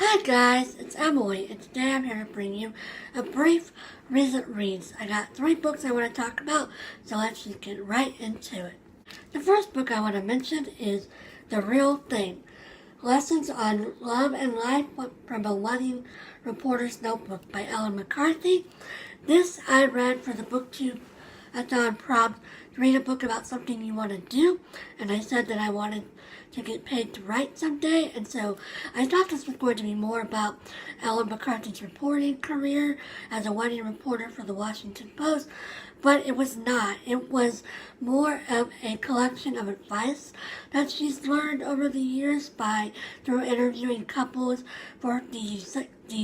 Hi guys, it's Emily, and today I'm here to bring you a brief recent reads. I got 3 books I want to talk about, so let's just get right into it. The first book I want to mention is The Real Thing, Lessons on Love and Life from a Wedding Reporter's Notebook by McCarthy. This I read for the BookTube Athon prompt to read a book about something you want to do, and I said that I wanted to get paid to write someday, and so I thought this was going to be more about Ellen McCarthy's reporting career as a wedding reporter for the Washington Post, but it was not. It was more of a collection of advice that she's learned over the years through interviewing couples for the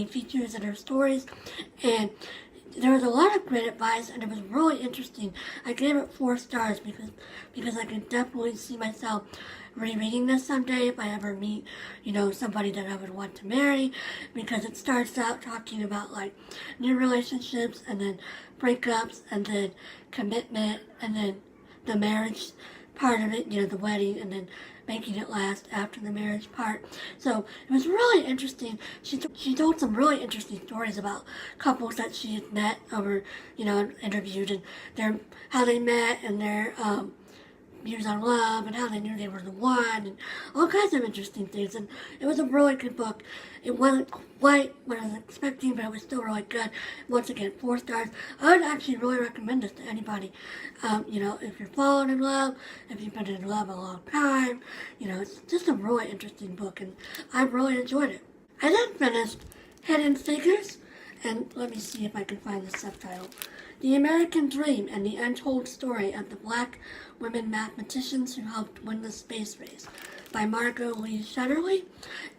features in her stories, and there was a lot of great advice, and it was really interesting. I gave it 4 stars because I can definitely see myself rereading this someday if I ever meet, somebody that I would want to marry, because it starts out talking about like new relationships and then breakups and then commitment and then the marriage part of it, the wedding, and then making it last after the marriage part. So it was really interesting. She told some really interesting stories about couples that she had met over, interviewed, and how they met and their views on love and how they knew they were the one and all kinds of interesting things. And it was a really good book. It wasn't quite what I was expecting, but it was still really good. Once again, 4 stars. I would actually really recommend this to anybody. If you're falling in love, if you've been in love a long time, it's just a really interesting book, and I really enjoyed it. I then finished Hidden Figures, and let me see if I can find the subtitle. The American Dream and the Untold Story of the Black Women Mathematicians Who Helped Win the Space Race by Margot Shetterly.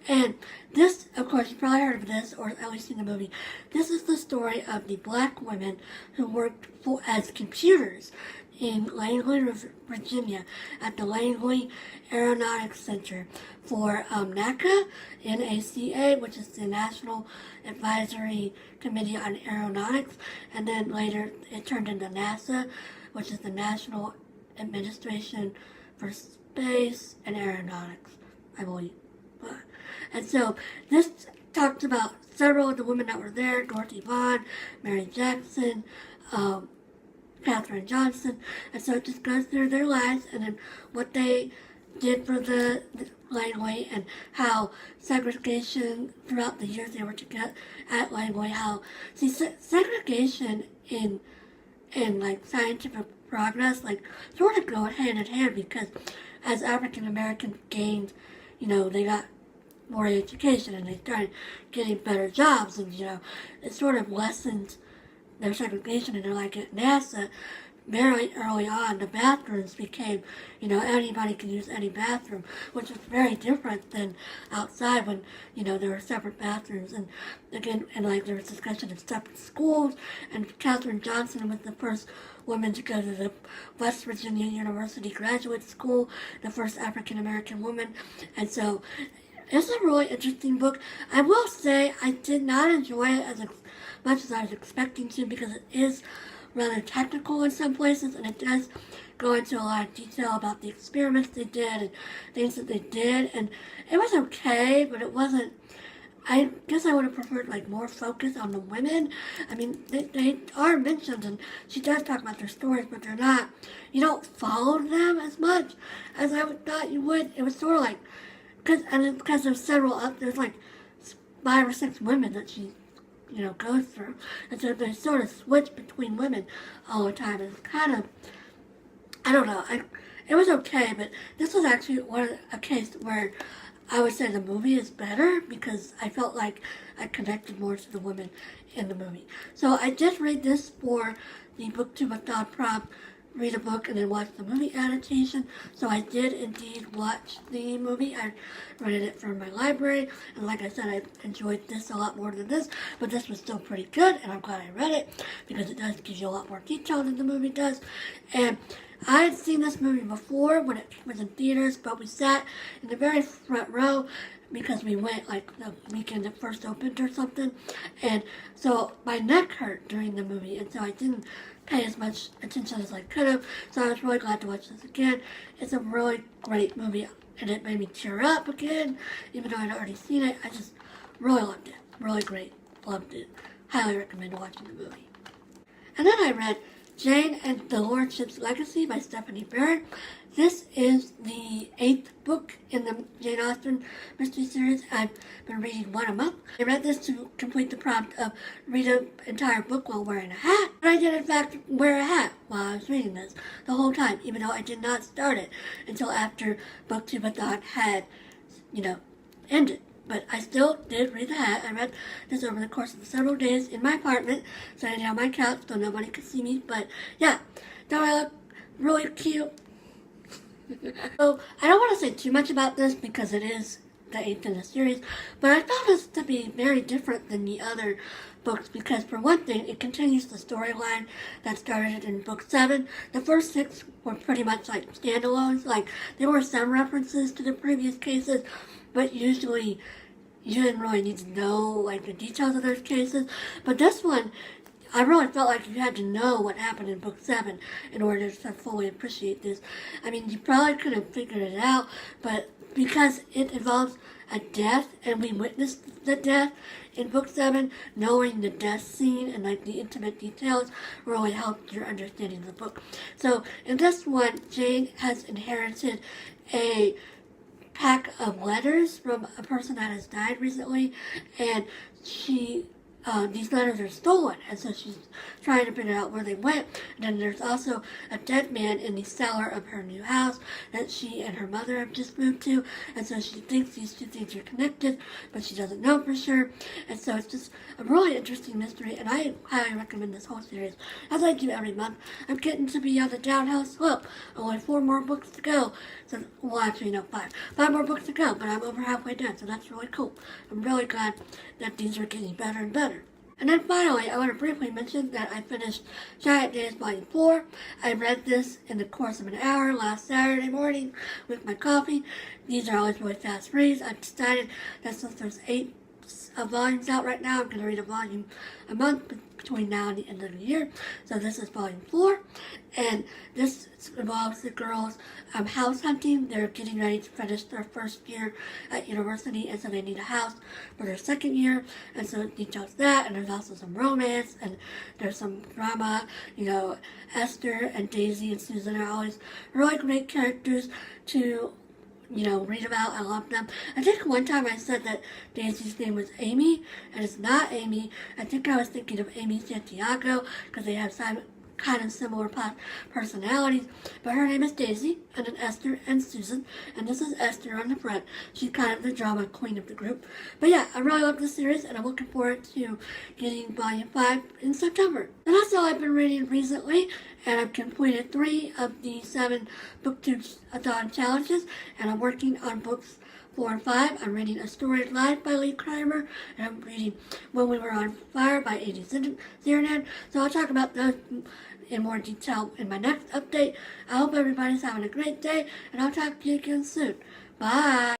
And this, of course, you've probably heard of this, or at least seen the movie. This is the story of the black women who worked as computers in Langley, Virginia, at the Langley Aeronautics Center for NACA, NACA, which is the National Advisory Committee on Aeronautics, and then later it turned into NASA, which is the National Administration for Space and Aeronautics, I believe. And so this talks about several of the women that were there: Dorothy Vaughan, Mary Jackson, Katherine Johnson, and so it just goes through their lives and then what they did for the Langley, and how segregation throughout the years they were together at Langley, segregation in like scientific progress sort of go hand in hand, because as African Americans gained, they got more education and they started getting better jobs, and it sort of lessened their segregation. And they're like at NASA, very early on, the bathrooms became, anybody can use any bathroom, which is very different than outside when, there were separate bathrooms. And again, there was discussion of separate schools, and Katherine Johnson was the first woman to go to the West Virginia University Graduate School, the first African-American woman. And so it's a really interesting book. I will say I did not enjoy it as much as I was expecting to, because it is rather technical in some places, and it does go into a lot of detail about the experiments they did and things that they did, and it was okay, but it wasn't. I guess I would have preferred more focus on the women. I mean, they are mentioned, and she does talk about their stories, but they're not. You don't follow them as much as I thought you would. It was sort of because there's several there's 5 or 6 women that she goes through, and so they sort of switch between women all the time. It's kind of, I don't know, it was okay, but this was actually a case where I would say the movie is better, because I felt like I connected more to the women in the movie. So I did read this for the BookTube Athon prompt, read a book and then watch the movie adaptation. So I did indeed watch the movie. I rented it from my library, and like I said, I enjoyed this a lot more than this, but this was still pretty good, and I'm glad I read it, because it does give you a lot more detail than the movie does. And I had seen this movie before when it was in theaters, but we sat in the very front row because we went the weekend it first opened or something, and so my neck hurt during the movie, and so I didn't pay as much attention as I could have. So I was really glad to watch this again. It's a really great movie, and it made me tear up again, even though I'd already seen it. I just Really loved it. Really great. Loved it. Highly recommend watching the movie. And then I read Jane and the Lordship's Legacy by Stephanie Barron. This is the 8th book in the Jane Austen mystery series. I've been reading one a month. I read this to complete the prompt of read an entire book while wearing a hat. But I did in fact wear a hat while I was reading this the whole time, even though I did not start it until after Booktubeathon had, ended. But I still did read the hat. I read this over the course of several days in my apartment, sitting on my couch so nobody could see me. But yeah, don't I look really cute? So I don't want to say too much about this because it is the 8th in the series, but I found this to be very different than the other books because, for one thing, it continues the storyline that started in book 7. The first 6 were pretty much like standalones. Like, there were some references to the previous cases, but usually you didn't really need to know like the details of those cases. But this one, I really felt like you had to know what happened in book 7 in order to fully appreciate this. I mean, you probably could have figured it out, but because it involves a death, and we witnessed the death in book 7, knowing the death scene and like the intimate details really helped your understanding of the book. So in this one, Jane has inherited a pack of letters from a person that has died recently, and these letters are stolen, and so she's trying to figure out where they went. And then there's also a dead man in the cellar of her new house that she and her mother have just moved to, and so she thinks these two things are connected, but she doesn't know for sure. And so it's just a really interesting mystery, and I highly recommend this whole series, as I do every month. I'm getting to be on the downhill slope. Only 4 more books to go. So, well, actually, no, 5. 5 more books to go, but I'm over halfway done, so that's really cool. I'm really glad that these are getting better and better. And then finally, I want to briefly mention that I finished Giant Days Volume 4. I read this in the course of an hour last Saturday morning with my coffee. These are always really fast reads. I've decided that since there's 8 volumes out right now, I'm going to read a volume a month between now and the end of the year. So this is Volume 4, and this involves the girls house hunting. They're getting ready to finish their first year at university, and so they need a house for their second year, and so it details that, and there's also some romance, and there's some drama. Esther and Daisy and Susan are always really great characters to read about. I love them. I think one time I said that Daisy's name was Amy, and it's not Amy. I think I was thinking of Amy Santiago, because they have some kind of similar personalities, but her name is Daisy, and then Esther and Susan, and this is Esther on the front. She's kind of the drama queen of the group. But yeah, I really love this series, and I'm looking forward to getting Volume 5 in September. And that's all I've been reading recently, and I've completed 3 of the 7 Booktubeathon challenges, and I'm working on books 4 and 5. I'm reading A Storied Life by Lee Kramer, and I'm reading When We Were on Fire by A.D. Ziernan. So I'll talk about those in more detail in my next update. I hope everybody's having a great day, and I'll talk to you again soon. Bye!